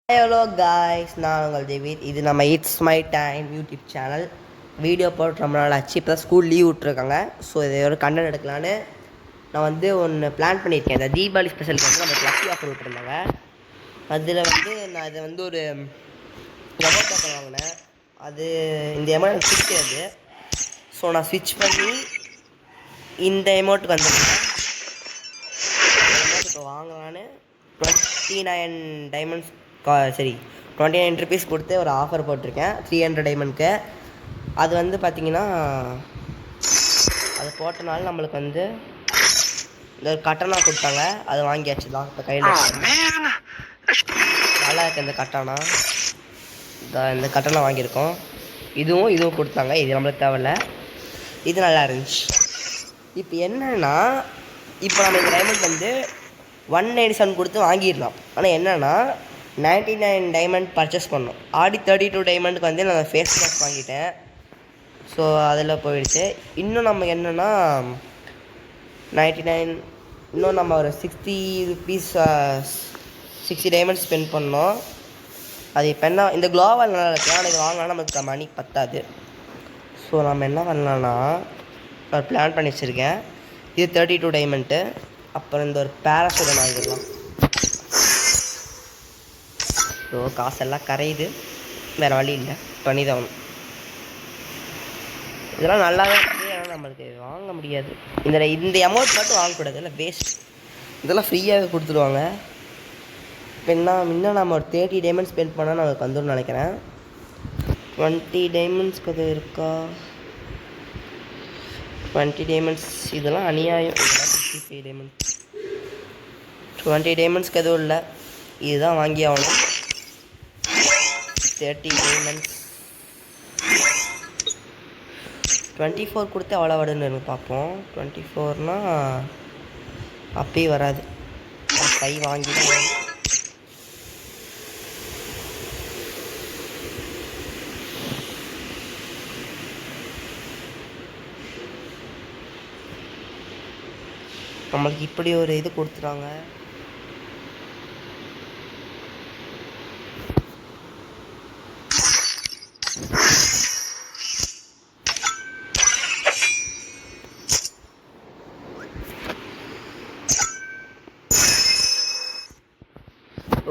Hello guys, நான் உங்கள் ஜெவித். இது நம்ம it's my time YouTube channel. Video போட்டு ரொம்ப நாள் ஆச்சு. இப்போ தான் ஸ்கூல் லீவ் விட்ருக்காங்க. ஸோ இதை ஒரு கண்டென்ட் எடுக்கலான்னு நான் ஒன்று பிளான் பண்ணியிருக்கேன். இந்த தீபாவளி ஸ்பெஷலுக்கு வந்து நம்ம லக்கி ஆஃபர் விட்டுருந்தாங்க. அதில் நான் இதை ஒரு எமௌண்ட் ஆஃபர் வாங்கினேன். அது இந்த எமௌண்ட் எனக்கு பிடிக்காது. ஸோ நான் ஸ்விட்ச் பண்ணி இந்த எமௌண்ட்டுக்கு வந்துருக்கேன். இப்போ வாங்கலான்னு 29 டைமண்ட்ஸ் சரி 29 ருபீஸ் கொடுத்து ஒரு ஆஃபர் போட்டிருக்கேன் 300 டைமண்ட்க்கு. அது பார்த்திங்கன்னா அது போட்டனால நம்மளுக்கு இந்த கட்டணா கொடுத்தாங்க. அது வாங்கியாச்சு தான். இப்போ கையில் நல்லா இருக்குது இந்த கட்டணா. இந்த கட்டணா வாங்கியிருக்கோம். இதுவும் கொடுத்தாங்க. இது நம்மளுக்கு தேவையில்ல. இது நல்லா இருந்துச்சு. இப்போ என்னென்னா, இப்போ நம்ம இந்த டைமண்ட் 197 கொடுத்து வாங்கிடலாம். ஆனால் என்னென்னா 99 டைமண்ட் பர்ச்சேஸ் பண்ணோம். ஆடி 32 டைமண்டுக்கு நான் ஃபேஸ் மாஸ்க் வாங்கிட்டேன். ஸோ அதில் போயிடுச்சு. இன்னும் நம்ம என்னென்னா 99 இன்னும் நம்ம ஒரு 60 ருபீஸ் 60 டைமண்ட் ஸ்பெண்ட் பண்ணோம். அது இப்போ என்ன இந்த குளோவல் நல்லா இருக்குது. ஆனால் இது வாங்கினா நமக்கு மணி பத்தாது. ஸோ நம்ம என்ன பண்ணலான்னா ஒரு பிளான் பண்ணி வச்சுருக்கேன். இது 32 டைமண்ட்டு. அப்புறம் இந்த ஒரு பேராசூட் வாங்கிடலாம். ஸோ காசெல்லாம் கரையுது, வேறு வழி இல்லை, பண்ணி தான் ஆகணும். இதெல்லாம் நல்லா தான் இருக்குது. ஆனால் நம்மளுக்கு வாங்க முடியாது. இந்த அமௌண்ட் மட்டும் வாங்கக்கூடாது, இல்லை வேஸ்ட். இதெல்லாம் ஃப்ரீயாக கொடுத்துருவாங்க. இப்போ இன்னும் நம்ம ஒரு 30 டைமண்ட் ஸ்பெண்ட் பண்ணால் நமக்கு வந்துடும் நினைக்கிறேன். 20 டைமண்ட்ஸ்க்கு அது இருக்கா? 20 டைமண்ட்ஸ் இதெல்லாம் அநியாயம். இதெல்லாம் 55 டைமண்ட்ஸ். 20 டைமண்ட்ஸ்க்கு எதுவும் இல்லை. இதுதான் வாங்கி ஆகணும். 30 டைமண்ட்ஸ் 24 கொடுத்து அவ்வளோ வருதுன்னு பார்ப்போம். 24னா அப்பயே வராது. கை வாங்கி தான் நம்மளுக்கு இப்படி ஒரு இது கொடுத்துறாங்க.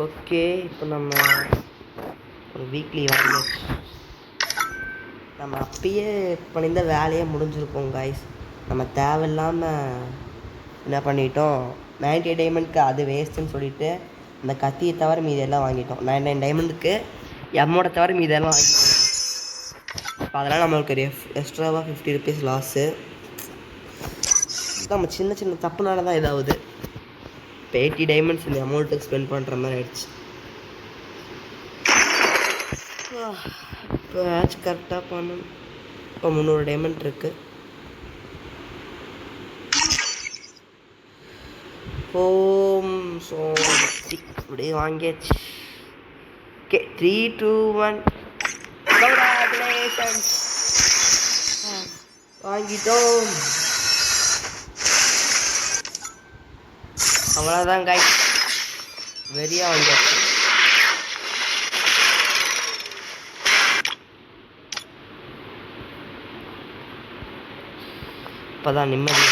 ஓகே, இப்போ நம்ம ஒரு வீக்லி வாங்கியாச்சு. நம்ம அப்பயே பண்ணியிருந்த வேலையே முடிஞ்சிருக்கோம் காய்ஸ். நம்ம தேவையில்லாமல் என்ன பண்ணிட்டோம், 98 டைமண்ட்க்கு அது வேஸ்ட்டுன்னு சொல்லிவிட்டு அந்த கத்தியை தவிர மீதி எல்லாம் வாங்கிட்டோம். 99 டைமண்டுக்கு எம்மோட தவிர மீதி எல்லாம் வாங்கிட்டோம். இப்போ அதெல்லாம் நம்மளுக்கு ஒரு எக்ஸ்ட்ராவாக 50 ருபீஸ் லாஸு. நம்ம சின்ன சின்ன தப்புனால தான் இதாகுது. இப்போ 80 டைமண்ட்ஸ் இந்த அமௌண்ட்டுக்கு ஸ்பெண்ட் பண்ணுற மாதிரி ஆயிடுச்சு. இப்போ மேட்ச் கரெக்டாக பண்ணணும். இப்போ 300 டைமண்ட் இருக்குது. ஓம் சோதி இப்படியே வாங்கியாச்சு. ஓகே, 3, 2, 1 கங்க்ராச்சுலேஷன்ஸ், வாங்கிட்டோம். அவ்வளோதான் காய்ஸ், வெறியாக வாங்கியாச்சு. இப்போதான் நிம்மதி.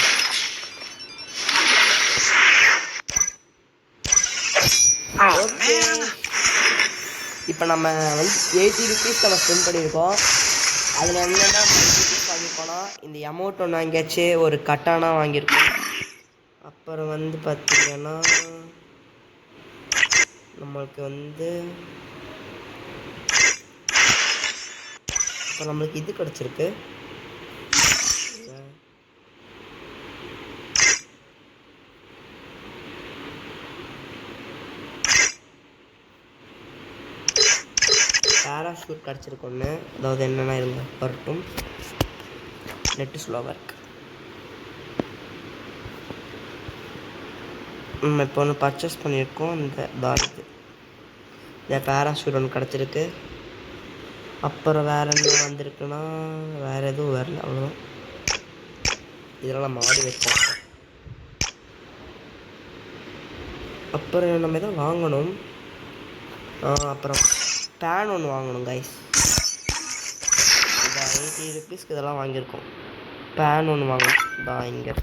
ஓகே, இப்போ நம்ம 80 ருபீஸ் நம்ம ஸ்பெண்ட் பண்ணியிருக்கோம். அதில் என்னென்னா 50 ருபீஸ் வாங்கியிருக்கோன்னா இந்த அமௌண்ட் ஒன்று வாங்கியாச்சு, ஒரு கட்டானா வாங்கியிருக்கோம். அப்புறம் பார்த்திங்கன்னா நம்மளுக்கு இப்போ நம்மளுக்கு இது கிடச்சிருக்கு. பேராஷூட் கிடச்சிருக்கு ஒன்று. அதாவது என்னென்னா இருந்தால் வரட்டும். நெட்டு ஸ்லோவாக இருக்குது. நம்ம இப்போ ஒன்று பர்ச்சேஸ் பண்ணியிருக்கோம். இந்த பேராஷூட் ஒன்று கிடச்சிருக்கு. அப்புறம் வேறு என்ன வந்திருக்குன்னா வேறு எதுவும் வரல, அவ்வளோதான். இதெல்லாம் நம்ம ஆடி வச்சோம். அப்புறம் நம்ம எதாவது வாங்கணும். அப்புறம் பேன் ஒன்று வாங்கணும் கைஸ். இந்த 80 ருபீஸ்க்கு இதெல்லாம் வாங்கியிருக்கோம். பேன் ஒன்று வாங்கணும் தான் இங்கே.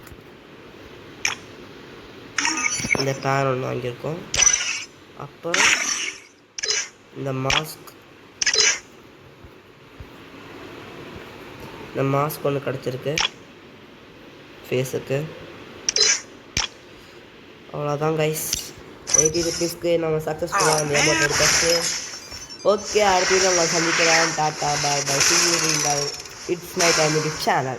இந்த பேன் ஒன்று வாங்கியிருக்கோம். அப்புறம் இந்த மாஸ்க் ஒன்று கிடச்சிருக்கு ஃபேஸுக்கு. அவ்வளோதான் கைஸ். 80 ருபீஸ்க்கு நம்ம சக்ஸஸ்ஃபுல்லாக அந்த அமௌண்ட் எடுத்தாச்சு. ஓகே, அடுத்த வீடியோ உங்களை சந்திக்கிறேன். Tata bye bye. See you in the It's My Time YouTube channel.